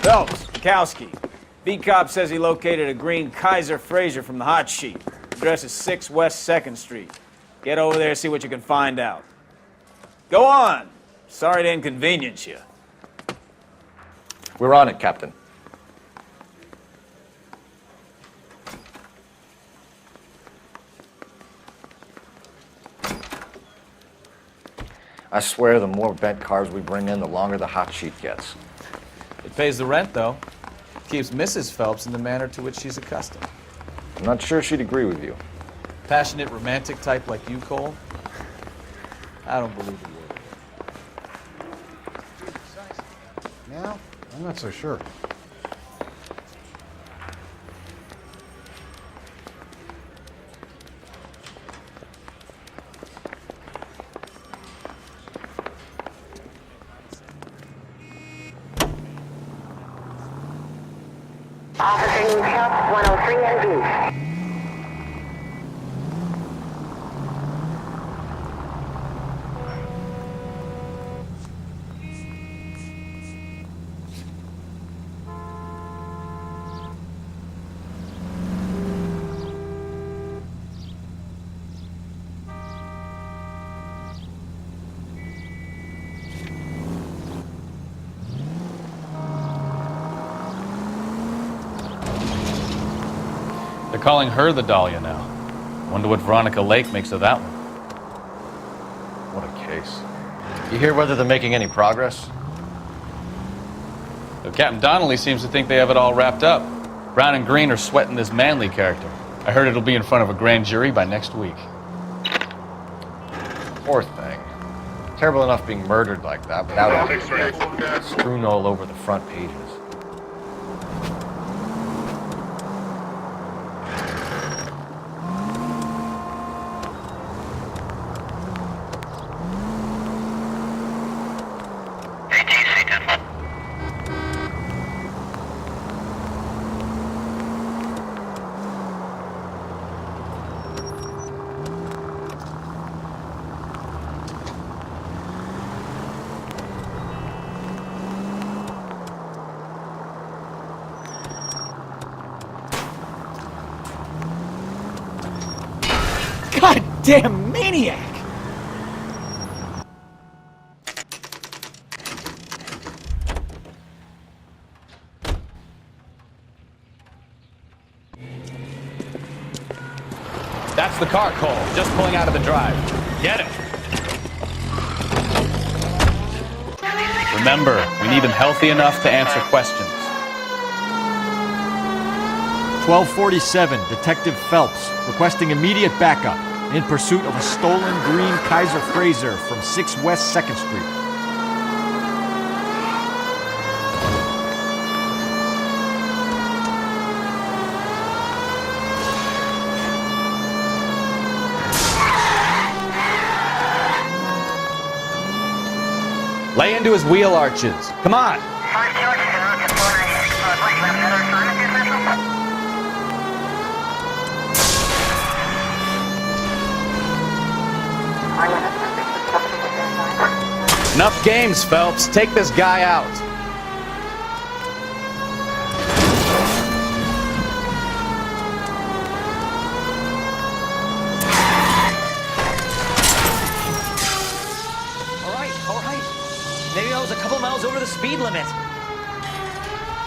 Phelps, Kowski. B-Cop says he located a green Kaiser Fraser from the hot sheet. Address is 6 West 2nd Street. Get over there and see what you can find out. Go on. Sorry to inconvenience you. We're on it, Captain. I swear the more bent cars we bring in, the longer the hot sheet gets. It pays the rent, though. Keeps Mrs. Phelps in the manner to which she's accustomed. I'm not sure she'd agree with you. Passionate, romantic type like you, Cole? I don't believe it would. Yeah, I'm not so sure. Officer needs help, 103 and B. They're calling her the Dahlia now. Wonder what Veronica Lake makes of that one. What a case. You hear whether they're making any progress? Though Captain Donnelly seems to think they have it all wrapped up. Brown and Green are sweating this Manley character. I heard it'll be in front of a grand jury by next week. Poor thing. Terrible enough being murdered like that without all this strewn all over the front pages. Goddamn maniac! That's the car, Cole. Just pulling out of the drive. Get it. Remember, we need him healthy enough to answer questions. 1247, Detective Phelps, requesting immediate backup in pursuit of a stolen green Kaiser Fraser from 6 West 2nd Street. Lay into his wheel arches. Come on. 5 George is en route to 496 Broadway. You have another assignment, dear Central? Enough games, Phelps. Take this guy out. All right. Maybe I was a couple miles over the speed limit.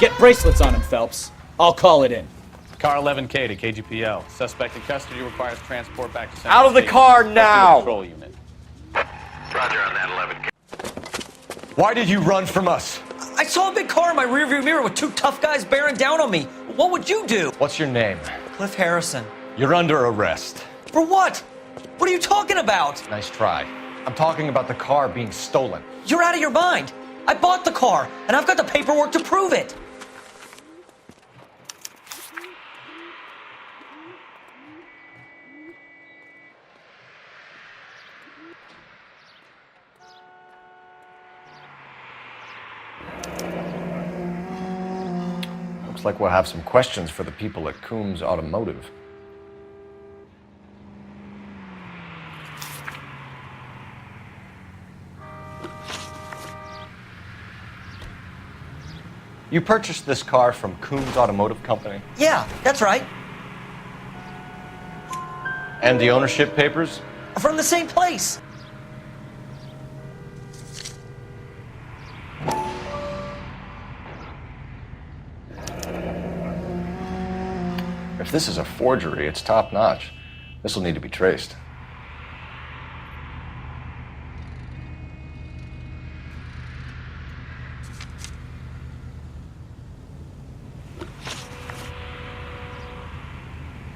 Get bracelets on him, Phelps. I'll call it in. Car 11K to KGPL. Suspect in custody requires transport back to Central Out of the Station. car Rescue now! Control unit. Roger on that 11K. Why did you run from us? I saw a big car in my rearview mirror with 2 tough guys bearing down on me. What would you do? What's your name? Cliff Harrison. You're under arrest. For what? What are you talking about? Nice try. I'm talking about the car being stolen. You're out of your mind. I bought the car, and I've got the paperwork to prove it. Looks like we'll have some questions for the people at Coombs Automotive. You purchased this car from Coombs Automotive Company? Yeah, that's right. And the ownership papers? From the same place. If this is a forgery, it's top-notch. This will need to be traced.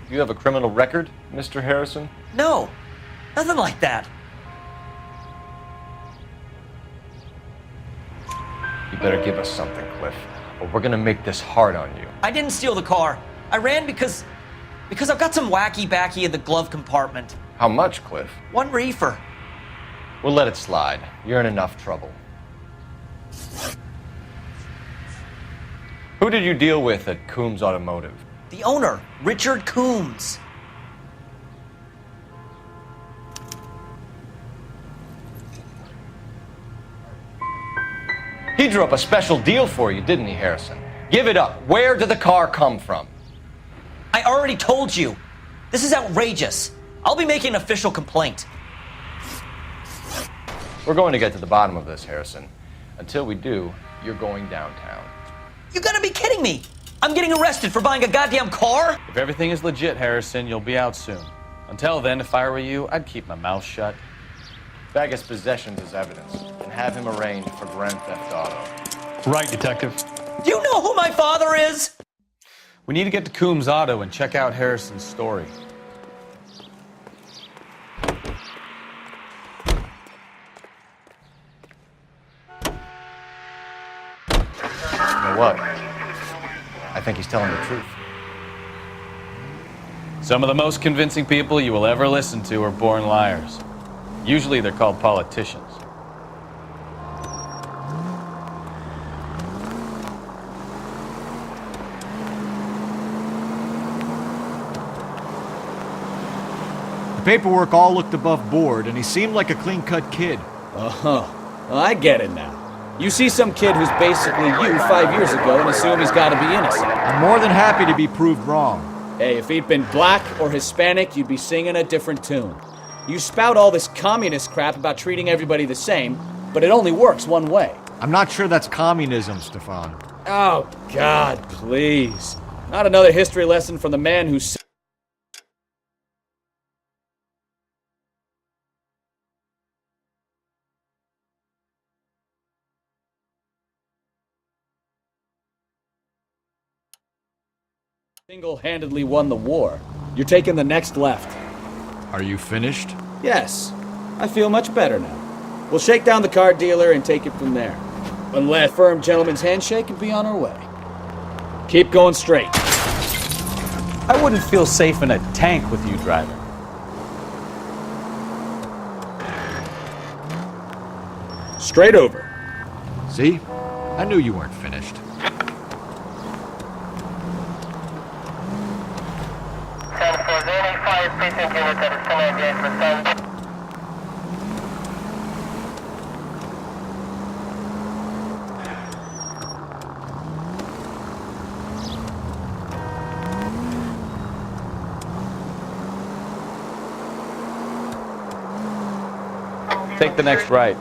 You have a criminal record, Mr. Harrison? No, nothing like that. You better give us something, Cliff, or we're gonna make this hard on you. I didn't steal the car. I ran because I've got some wacky backy in the glove compartment. How much, Cliff? 1 reefer. We'll let it slide. You're in enough trouble. Who did you deal with at Coombs Automotive? The owner, Richard Coombs. He drew up a special deal for you, didn't he, Harrison? Give it up. Where did the car come from? I already told you. This is outrageous. I'll be making an official complaint. We're going to get to the bottom of this, Harrison. Until we do, you're going downtown. You gotta be kidding me. I'm getting arrested for buying a goddamn car? If everything is legit, Harrison, you'll be out soon. Until then, if I were you, I'd keep my mouth shut. Bag his possessions as evidence and have him arraigned for grand theft auto. Right, Detective. Do you know who my father is? We need to get to Coombs Auto and check out Harrison's story. You know what? I think he's telling the truth. Some of the most convincing people you will ever listen to are born liars. Usually they're called politicians. The paperwork all looked above board, and he seemed like a clean-cut kid. Oh, well, I get it now. You see some kid who's basically you 5 years ago and assume he's got to be innocent. I'm more than happy to be proved wrong. Hey, if he'd been black or Hispanic, you'd be singing a different tune. You spout all this communist crap about treating everybody the same, but it only works one way. I'm not sure that's communism, Stefan. Oh, God, please. Not another history lesson from the man who single-handedly won the war. You're taking the next left. Are you finished? Yes, I feel much better now. We'll shake down the car dealer and take it from there. Unless firm gentleman's handshake and be on our way. Keep going straight. I wouldn't feel safe in a tank with you driving. Straight over. See? I knew you weren't finished. 10-4-0-5 precinct unit that is 1098%. Take the next right.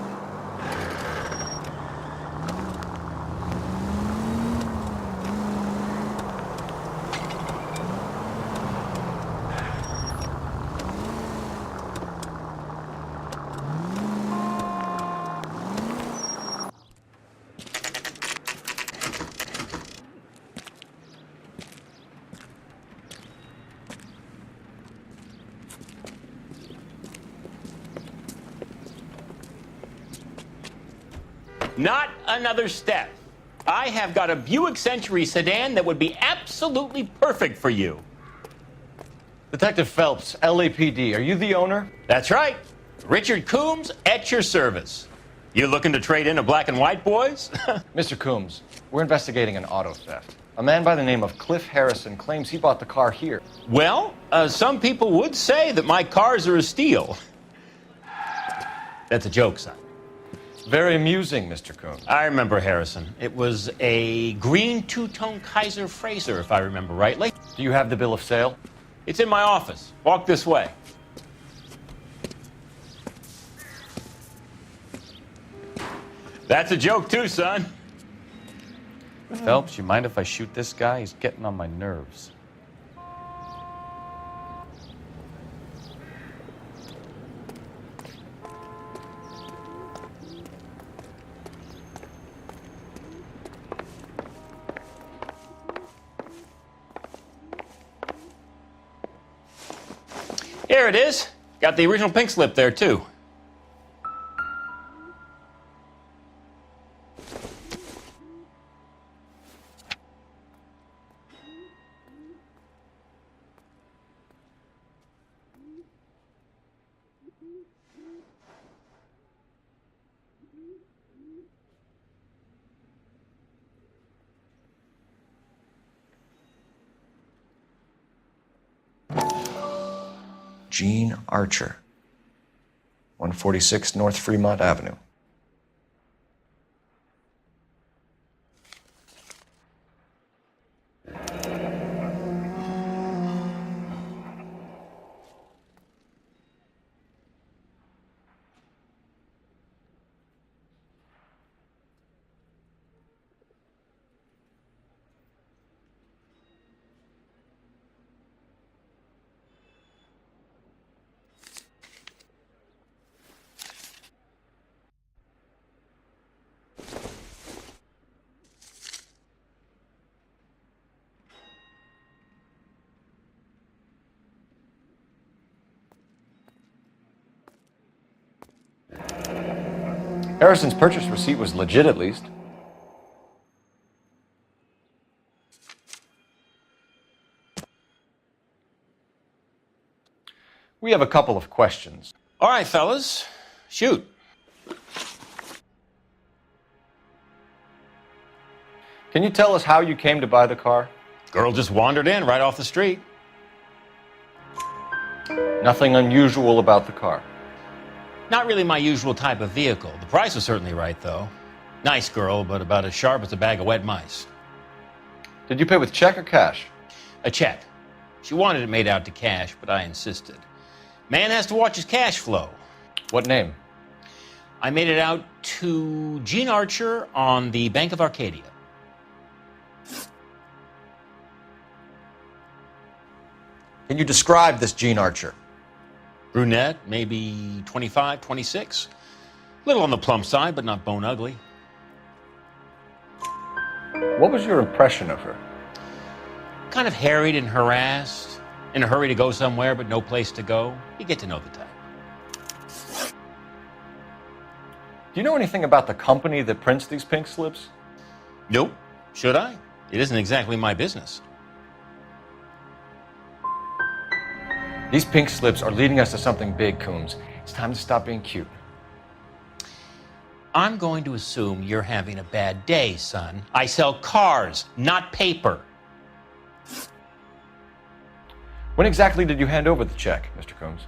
Not another step. I have got a Buick Century sedan that would be absolutely perfect for you. Detective Phelps, LAPD, are you the owner? That's right. Richard Coombs at your service. You looking to trade in a black and white, boys? Mr. Coombs, we're investigating an auto theft. A man by the name of Cliff Harrison claims he bought the car here. Well, some people would say that my cars are a steal. That's a joke, son. Very amusing, Mr. Combs. I remember, Harrison. It was a green two-tone Kaiser Frazer, if I remember rightly. Do you have the bill of sale? It's in my office. Walk this way. That's a joke, too, son. Phelps, you mind if I shoot this guy? He's getting on my nerves. Here it is. Got the original pink slip there, too. Gene Archer, 146 North Fremont Avenue. Harrison's purchase receipt was legit, at least. We have a couple of questions. All right, fellas. Shoot. Can you tell us how you came to buy the car? Girl just wandered in right off the street. Nothing unusual about the car. Not really my usual type of vehicle. The price was certainly right, though. Nice girl, but about as sharp as a bag of wet mice. Did you pay with check or cash? A check. She wanted it made out to cash, but I insisted. Man has to watch his cash flow. What name? I made it out to Gene Archer on the Bank of Arcadia. Can you describe this Gene Archer? Brunette, maybe 25, 26. Little on the plump side, but not bone ugly. What was your impression of her? Kind of harried and harassed. In a hurry to go somewhere, but no place to go. You get to know the type. Do you know anything about the company that prints these pink slips? Nope. Should I? It isn't exactly my business. These pink slips are leading us to something big, Coombs. It's time to stop being cute. I'm going to assume you're having a bad day, son. I sell cars, not paper. When exactly did you hand over the check, Mr. Coombs?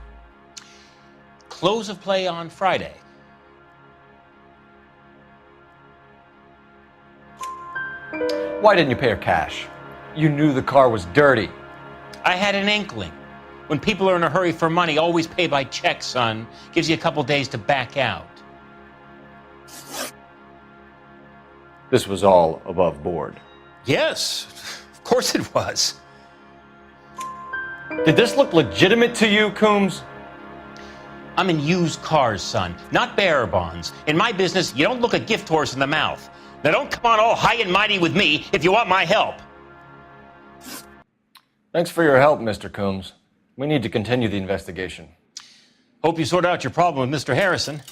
Close of play on Friday. Why didn't you pay her cash? You knew the car was dirty. I had an inkling. When people are in a hurry for money, always pay by check, son. Gives you a couple days to back out. This was all above board. Yes, of course it was. Did this look legitimate to you, Coombs? I'm in used cars, son, not bearer bonds. In my business, you don't look a gift horse in the mouth. Now don't come on all high and mighty with me if you want my help. Thanks for your help, Mr. Coombs. We need to continue the investigation. Hope you sort out your problem with Mr. Harrison.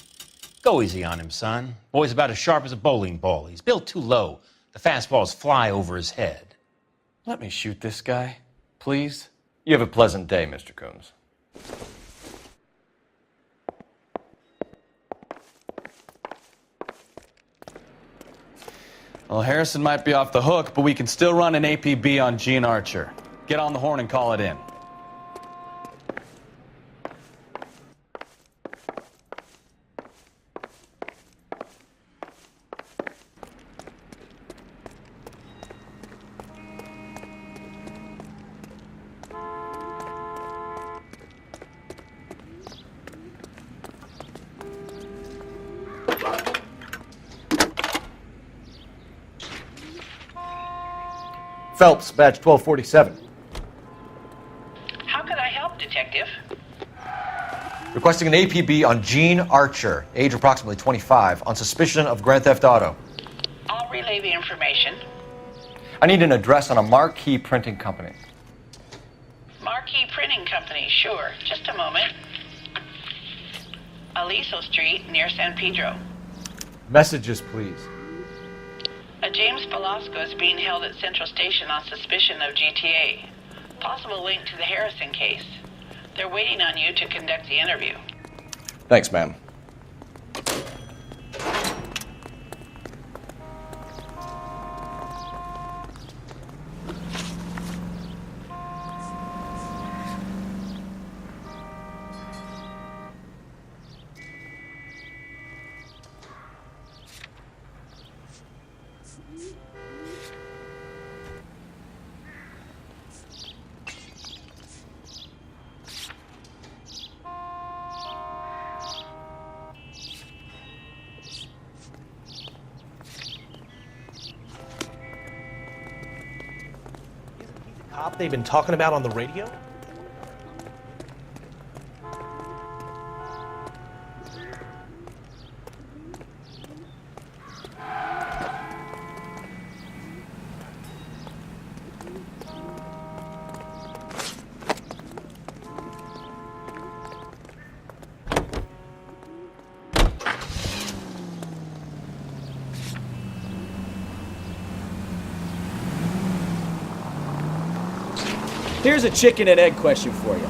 Go easy on him, son. Boy's about as sharp as a bowling ball. He's built too low. The fastballs fly over his head. Let me shoot this guy, please. You have a pleasant day, Mr. Coombs. Well, Harrison might be off the hook, but we can still run an APB on Gene Archer. Get on the horn and call it in. Phelps, badge 1247. How can I help, Detective? Requesting an APB on Gene Archer, age approximately 25, on suspicion of Grand Theft Auto. I'll relay the information. I need an address on a marquee printing company. Marquee Printing Company, sure. Just a moment. Aliso Street, near San Pedro. Messages, please. A James Velasco is being held at Central Station on suspicion of GTA. Possible link to the Harrison case. They're waiting on you to conduct the interview. Thanks, ma'am. Cop they've been talking about on the radio? Here's a chicken and egg question for you.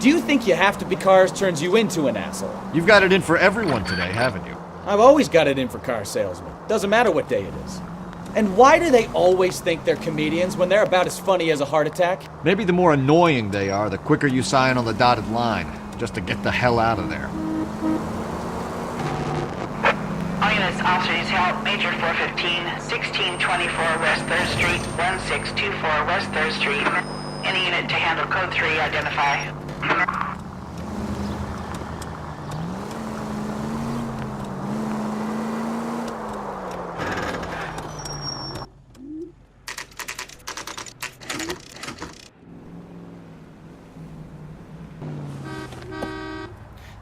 Do you think you have to be cars turns you into an asshole? You've got it in for everyone today, haven't you? I've always got it in for car salesmen. Doesn't matter what day it is. And why do they always think they're comedians when they're about as funny as a heart attack? Maybe the more annoying they are, the quicker you sign on the dotted line, just to get the hell out of there. All units, officers help. Major 415, 1624 West 3rd Street, 1624 West 3rd Street. Any unit to handle code 3, identify.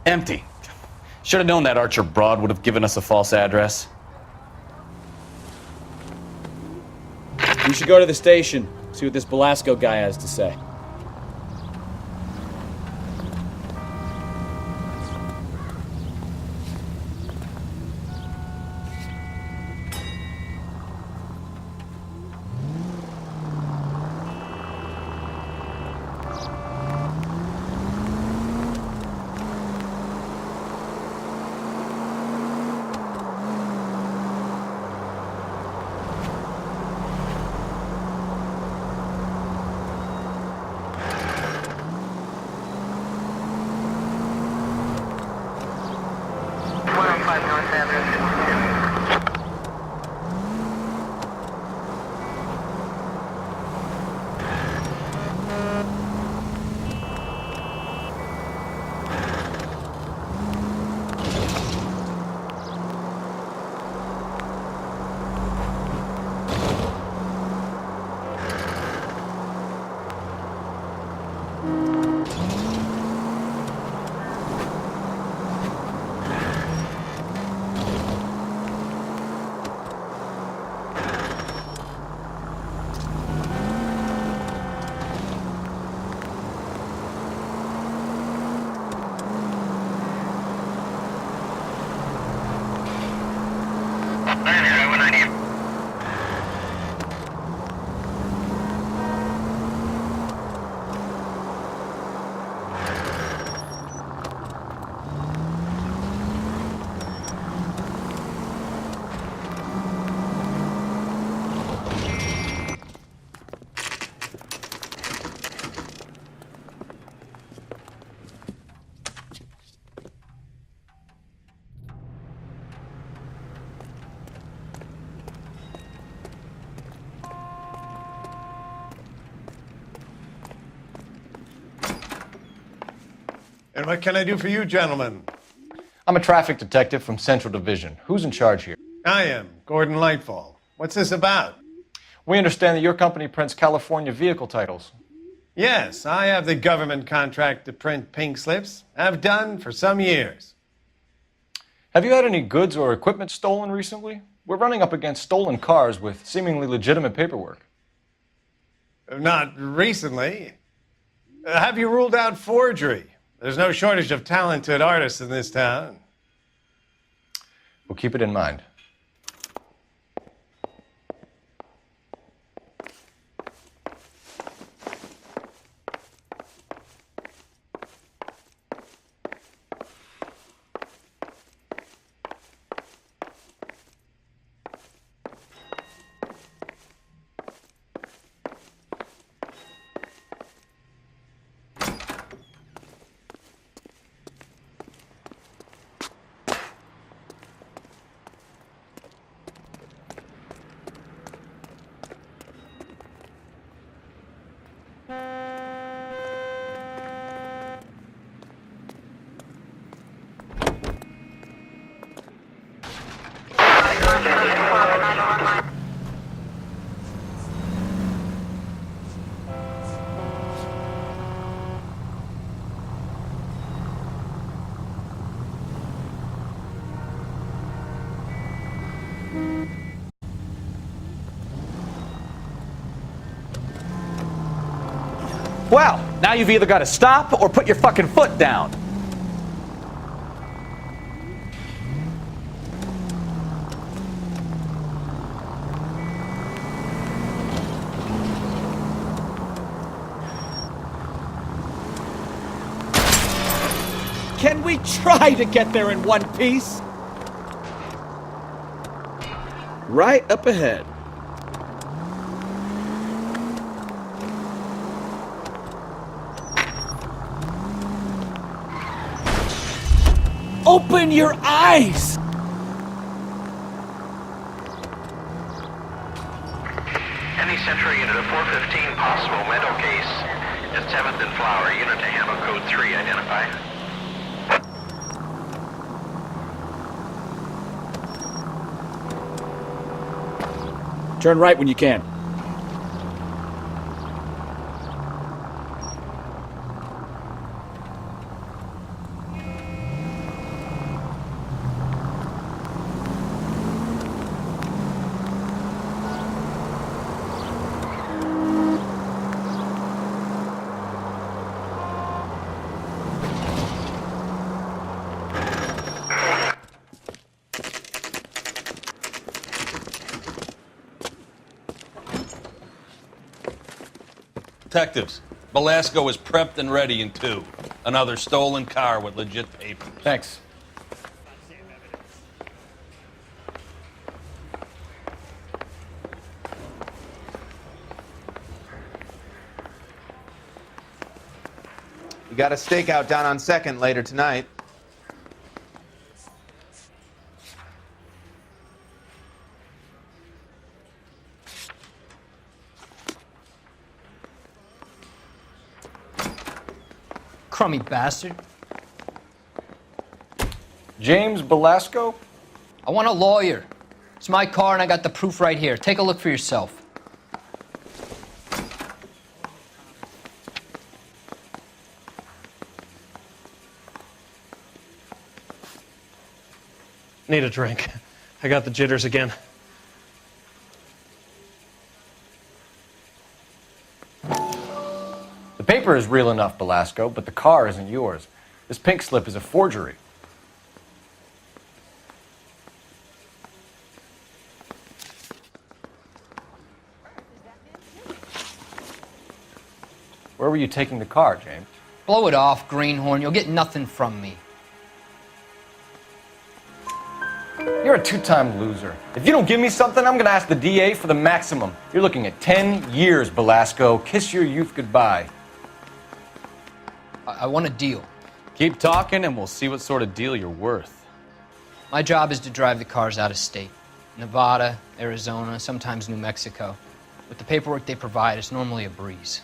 Empty. Should have known that Archer broad would have given us a false address. We should go to the station, see what this Velasco guy has to say. And what can I do for you, gentlemen? I'm a traffic detective from Central Division. Who's in charge here? I am, Gordon Lightfall. What's this about? We understand that your company prints California vehicle titles. Yes, I have the government contract to print pink slips. I've done for some years. Have you had any goods or equipment stolen recently? We're running up against stolen cars with seemingly legitimate paperwork. Not recently. Have you ruled out forgery? There's no shortage of talented artists in this town. We'll keep it in mind. Well, now you've either got to stop or put your fucking foot down. Can we try to get there in one piece? Right up ahead. Open your eyes! Any Central unit of 415 possible mental case at 7th and Flower. Unit to handle code 3 identified. Turn right when you can. Detectives, Velasco is prepped and ready in 2. Another stolen car with legit papers. Thanks. We got a stakeout down on 2nd later tonight. Crummy bastard. James Velasco? I want a lawyer. It's my car and I got the proof right here. Take a look for yourself. Need a drink. I got the jitters again. The paper is real enough, Velasco, but the car isn't yours. This pink slip is a forgery. Where were you taking the car, James? Blow it off, greenhorn. You'll get nothing from me. You're a two-time loser. If you don't give me something, I'm gonna ask the DA for the maximum. You're looking at 10 years, Velasco. Kiss your youth goodbye. I want a deal. Keep talking and we'll see what sort of deal you're worth. My job is to drive the cars out of state. Nevada, Arizona, sometimes New Mexico. With the paperwork they provide, it's normally a breeze.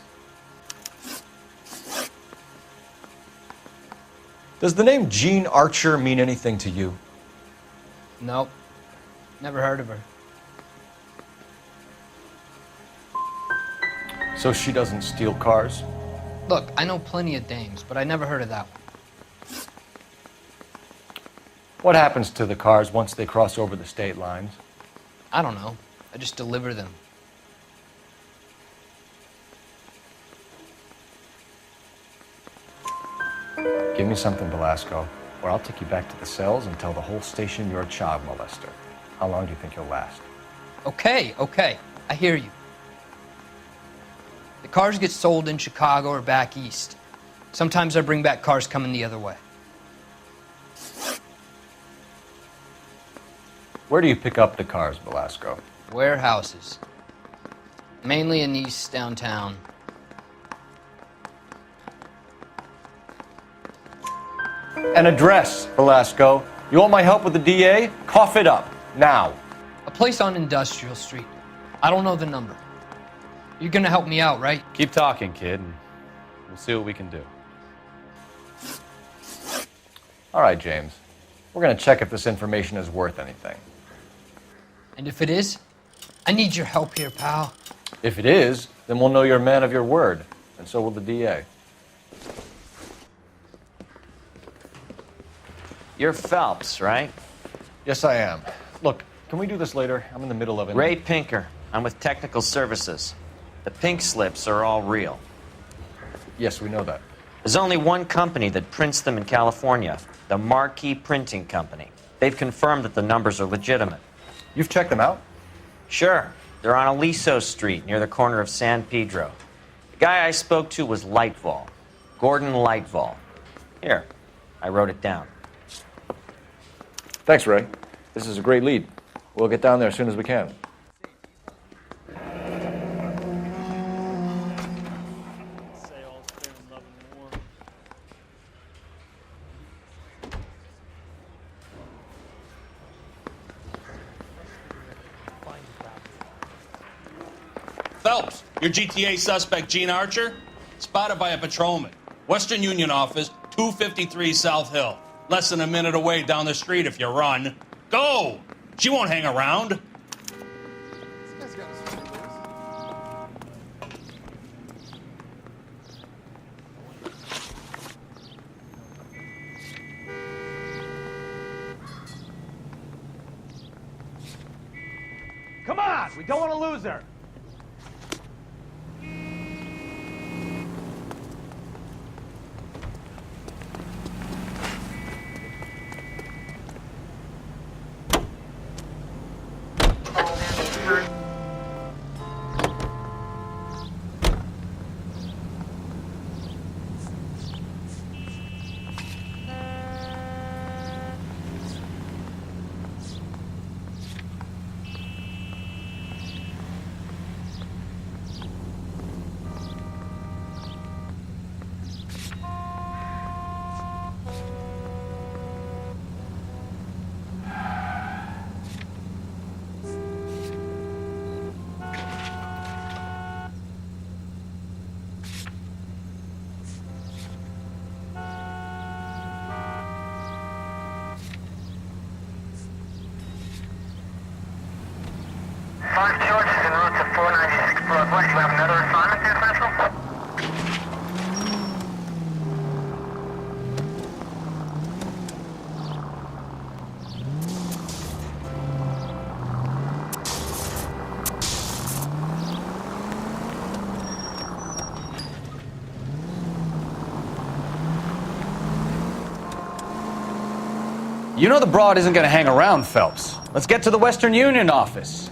Does the name Jean Archer mean anything to you? Nope. Never heard of her. So she doesn't steal cars? Look, I know plenty of dames, but I never heard of that one. What happens to the cars once they cross over the state lines? I don't know. I just deliver them. Give me something, Velasco, or I'll take you back to the cells and tell the whole station you're a child molester. How long do you think you'll last? Okay, I hear you. The cars get sold in Chicago or back east. Sometimes I bring back cars coming the other way. Where do you pick up the cars, Velasco? Warehouses. Mainly in East downtown. An address, Velasco. You want my help with the DA? Cough it up, now. A place on Industrial Street. I don't know the number. You're gonna help me out, right? Keep talking, kid, and we'll see what we can do. All right, James. We're gonna check if this information is worth anything. And if it is, I need your help here, pal. If it is, then we'll know you're a man of your word, and so will the DA. You're Phelps, right? Yes, I am. Look, can we do this later? I'm in the middle of it. Ray Pinker. I'm with Technical Services. The pink slips are all real. Yes, we know that. There's only one company that prints them in California, the Marquee Printing Company. They've confirmed that the numbers are legitimate. You've checked them out? Sure. They're on Aliso Street, near the corner of San Pedro. The guy I spoke to was Lightval. Gordon Lightval. Here, I wrote it down. Thanks, Ray. This is a great lead. We'll get down there as soon as we can. Phelps, your GTA suspect, Gene Archer, spotted by a patrolman. Western Union office, 253 South Hill. Less than a minute away down the street if you run. Go! She won't hang around. Come on! We don't want to lose her! George is en route to 496 Broadway. Do you have another assignment there, Central? You know the broad isn't going to hang around, Phelps. Let's get to the Western Union office.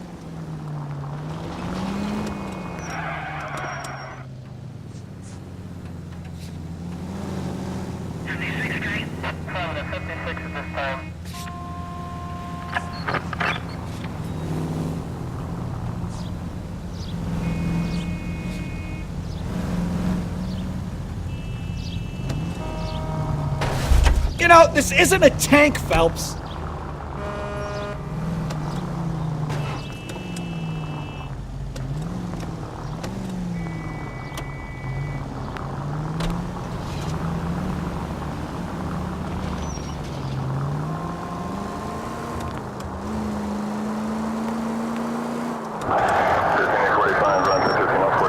You know, this isn't a tank, Phelps.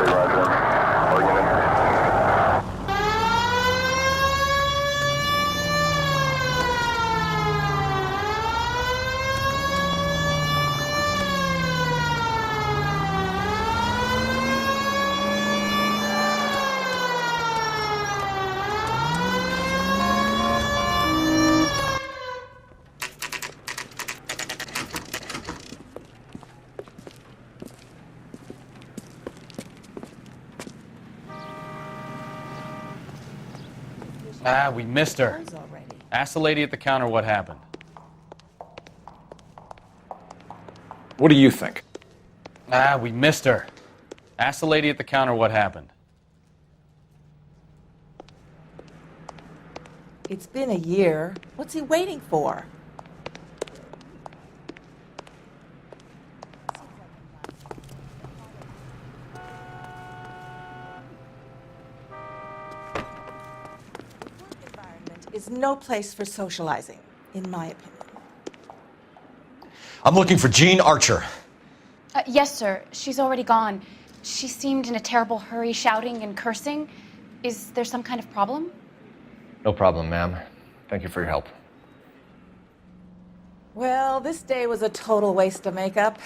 Roger. Ah, we missed her. Closed already. Ask the lady at the counter what happened. What do you think? Ah, we missed her. Ask the lady at the counter what happened. It's been a year. What's he waiting for? Is no place for socializing, in my opinion. I'm looking for Jean Archer. Yes, sir. She's already gone. She seemed in a terrible hurry, shouting and cursing. Is there some kind of problem? No problem, ma'am. Thank you for your help. Well, this day was a total waste of makeup.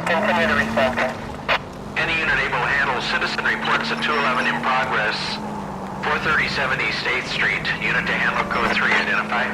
Continue to respond. Any unit able to handle citizen reports at 211 in progress. 437 East 8th Street. Unit to handle code 3 identify.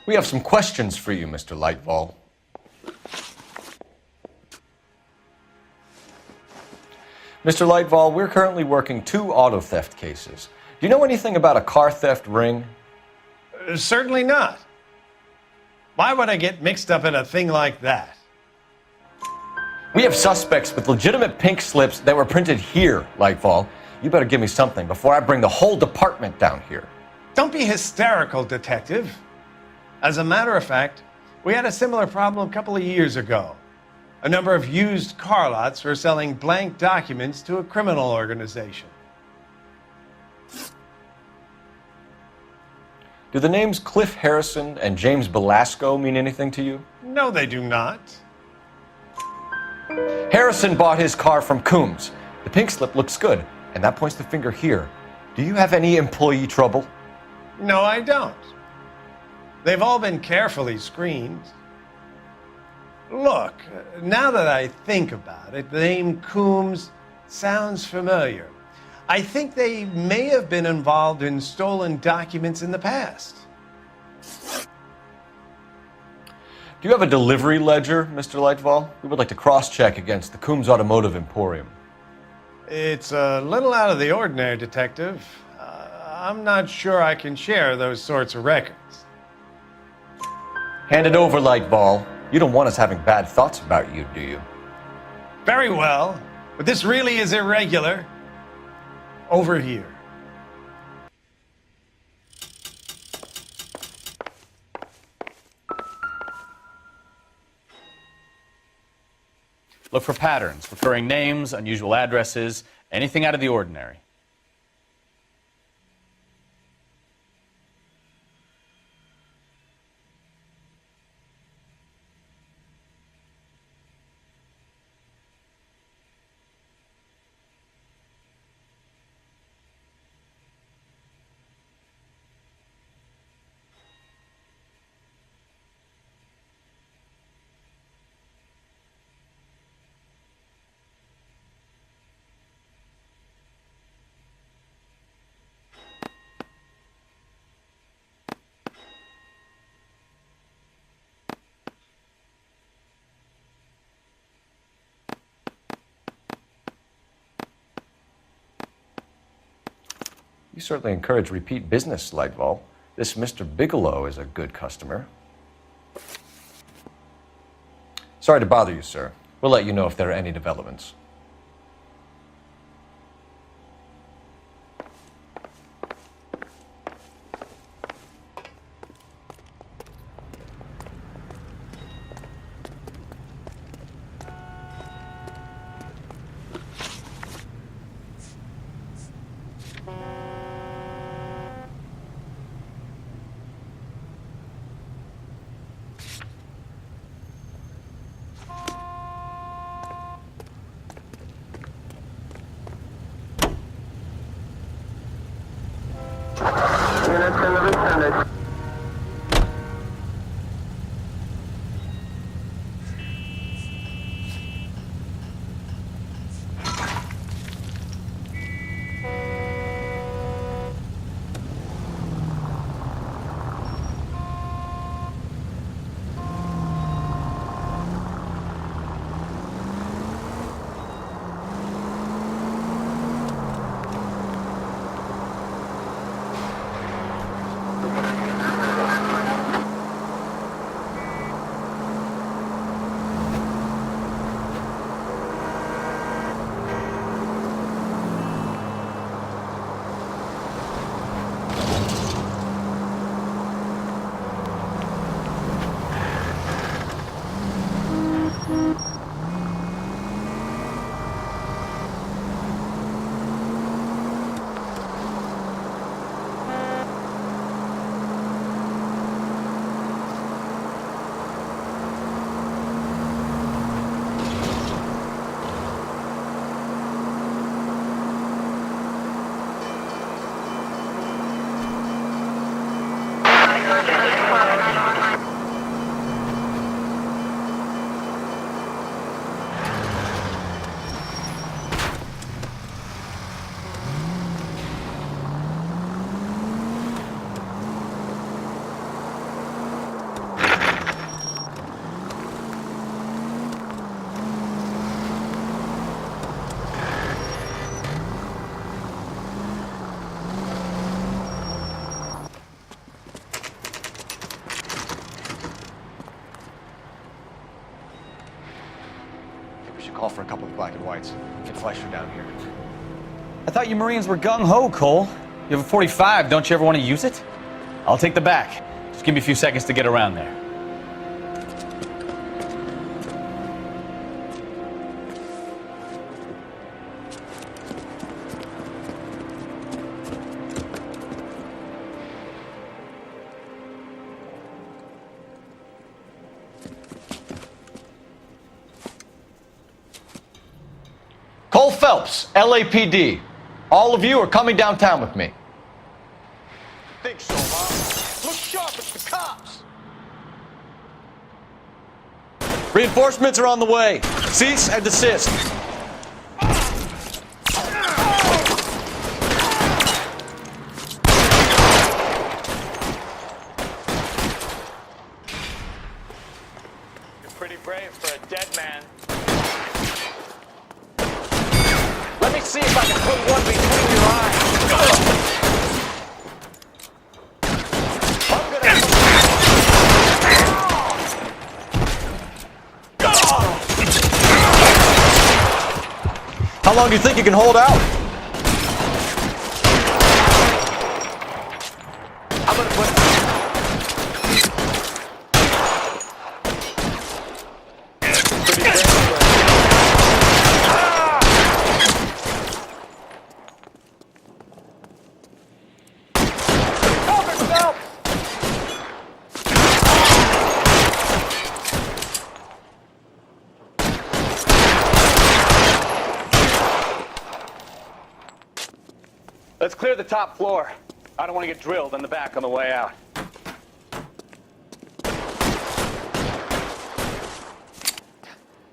We have some questions for you, Mr. Lightfall. Mr. Lightfall, we're currently working 2 auto theft cases. Do you know anything about a car theft ring? Certainly not. Why would I get mixed up in a thing like that? We have suspects with legitimate pink slips that were printed here, Lightfall. You better give me something before I bring the whole department down here. Don't be hysterical, Detective. As a matter of fact, we had a similar problem a couple of years ago. A number of used car lots were selling blank documents to a criminal organization. Do the names Cliff Harrison and James Belasco mean anything to you? No, they do not. Harrison bought his car from Coombs. The pink slip looks good, and that points the finger here. Do you have any employee trouble? No, I don't. They've all been carefully screened. Look, now that I think about it, the name Coombs sounds familiar. I think they may have been involved in stolen documents in the past. Do you have a delivery ledger, Mr. Lightfall? We would like to cross-check against the Coombs Automotive Emporium. It's a little out of the ordinary, Detective. I'm not sure I can share those sorts of records. Hand it over, Lightball. You don't want us having bad thoughts about you, do you? Very well, but this really is irregular. Over here. Look for patterns, recurring names, unusual addresses, anything out of the ordinary. You certainly encourage repeat business, Lightval. This Mr. Bigelow is a good customer. Sorry to bother you, sir. We'll let you know if there are any developments. Call for a couple of black and whites. Get Fleischer down here. I thought you Marines were gung-ho, Cole. You have a 45, don't you ever want to use it? I'll take the back. Just give me a few seconds to get around there. Cole Phelps, LAPD. All of you are coming downtown with me. Think so, huh? Look sharp, it's the cops! Reinforcements are on the way. Cease and desist. You're pretty brave for a dead man. Let me see if I can put one between your eyes. How long do you think you can hold out? I'm gonna put... Let's clear the top floor. I don't want to get drilled in the back on the way out.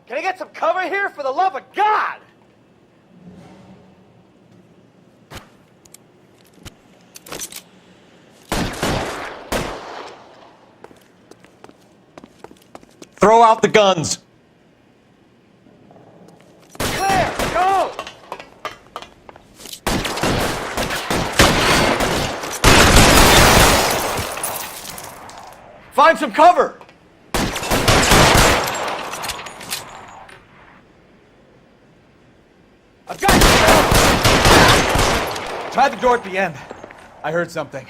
Can I get some cover here, for the love of God? Throw out the guns. Clear! Go! Find some cover. I've got you! Try the door at the end. I heard something.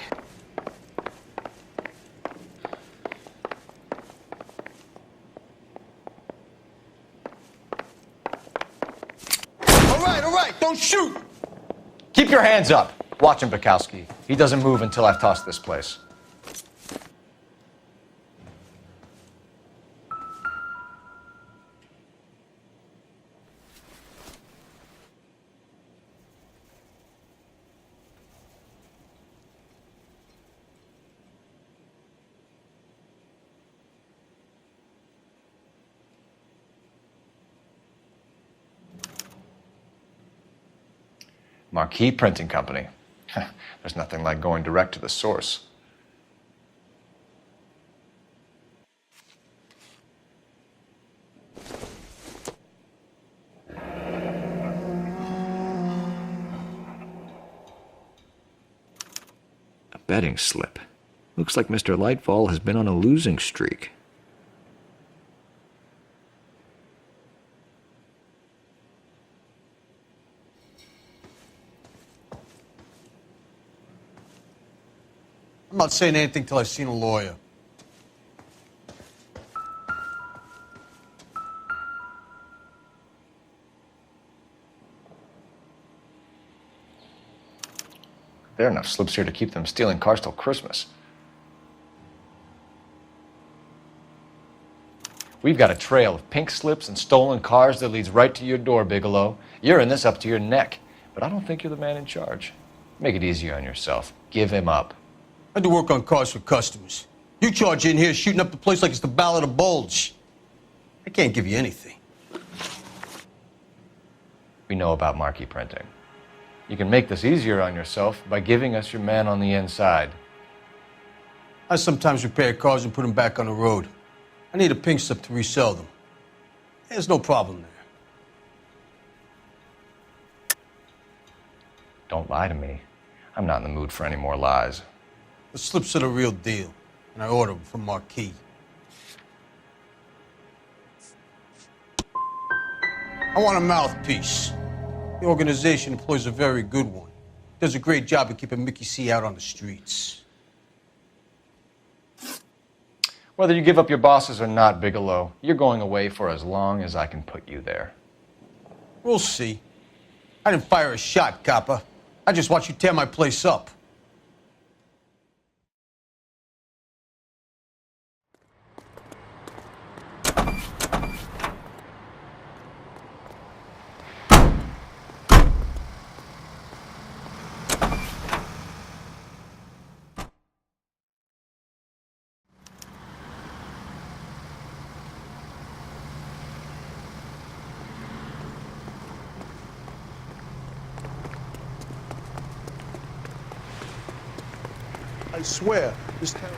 All right, don't shoot! Keep your hands up. Watch him, Bukowski. He doesn't move until I've tossed this place. Marquee Printing Company. There's nothing like going direct to the source. A betting slip. Looks like Mr. Lightfall has been on a losing streak. I'm not saying anything till I've seen a lawyer. There are enough slips here to keep them stealing cars till Christmas. We've got a trail of pink slips and stolen cars that leads right to your door, Bigelow. You're in this up to your neck, but I don't think you're the man in charge. Make it easier on yourself. Give him up. I do work on cars for customers. You charge in here shooting up the place like it's the Ballad of Bulge. I can't give you anything. We know about marquee printing. You can make this easier on yourself by giving us your man on the inside. I sometimes repair cars and put them back on the road. I need a pink slip to resell them. There's no problem there. Don't lie to me. I'm not in the mood for any more lies. The slips are the real deal, and I ordered them from Marquee. I want a mouthpiece. The organization employs a very good one. Does a great job of keeping Mickey C out on the streets. Whether you give up your bosses or not, Bigelow, you're going away for as long as I can put you there. We'll see. I didn't fire a shot, copper. I just watch you tear my place up. I swear, this town...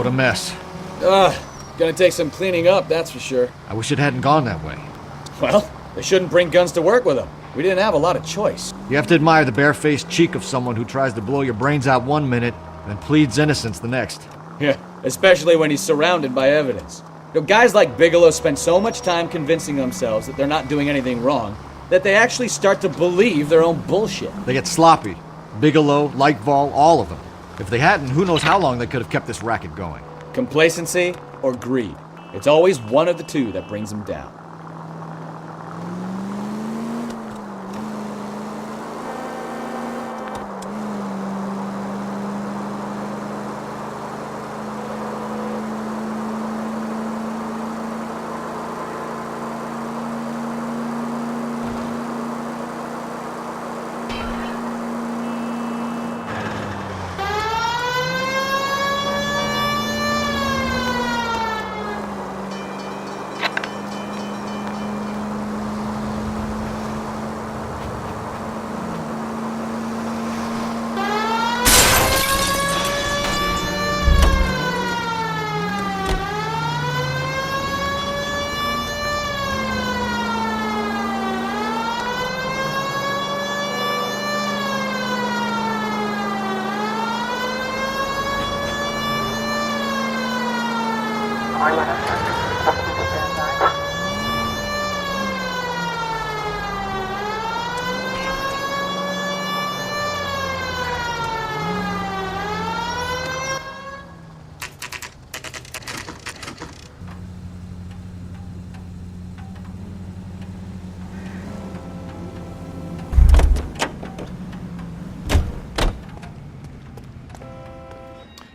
What a mess. Gonna take some cleaning up, that's for sure. I wish it hadn't gone that way. Well, they shouldn't bring guns to work with them. We didn't have a lot of choice. You have to admire the barefaced cheek of someone who tries to blow your brains out one minute and pleads innocence the next. Yeah, especially when he's surrounded by evidence. You know, guys like Bigelow spend so much time convincing themselves that they're not doing anything wrong that they actually start to believe their own bullshit. They get sloppy. Bigelow, Lightval, all of them. If they hadn't, who knows how long they could have kept this racket going. Complacency or greed. It's always one of the two that brings them down.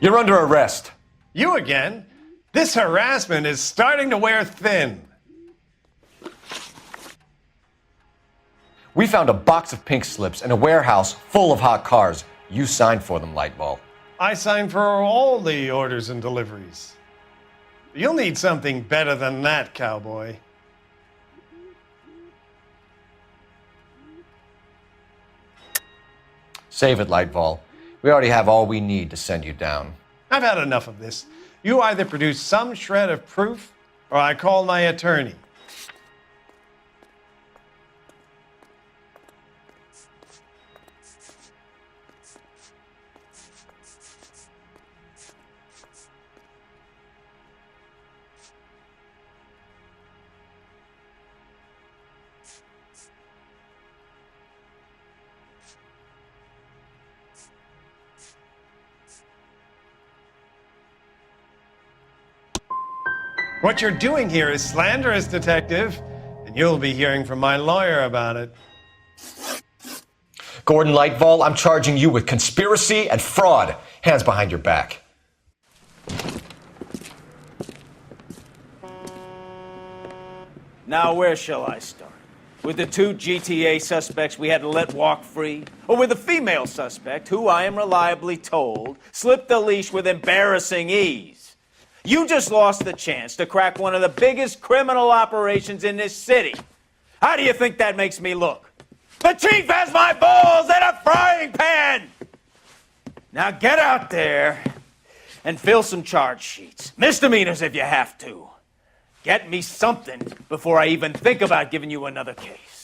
You're under arrest. You again? This harassment is starting to wear thin. We found a box of pink slips in a warehouse full of hot cars. You signed for them, Lightball. I signed for all the orders and deliveries. You'll need something better than that, cowboy. Save it, Lightball. We already have all we need to send you down. I've had enough of this. You either produce some shred of proof, or I call my attorney. What you're doing here is slanderous, Detective, and you'll be hearing from my lawyer about it. Gordon Lightball, I'm charging you with conspiracy and fraud. Hands behind your back. Now, where shall I start? With the two GTA suspects we had to let walk free? Or with the female suspect, who I am reliably told slipped the leash with embarrassing ease? You just lost the chance to crack one of the biggest criminal operations in this city. How do you think that makes me look? The chief has my balls in a frying pan! Now get out there and fill some charge sheets. Misdemeanors if you have to. Get me something before I even think about giving you another case.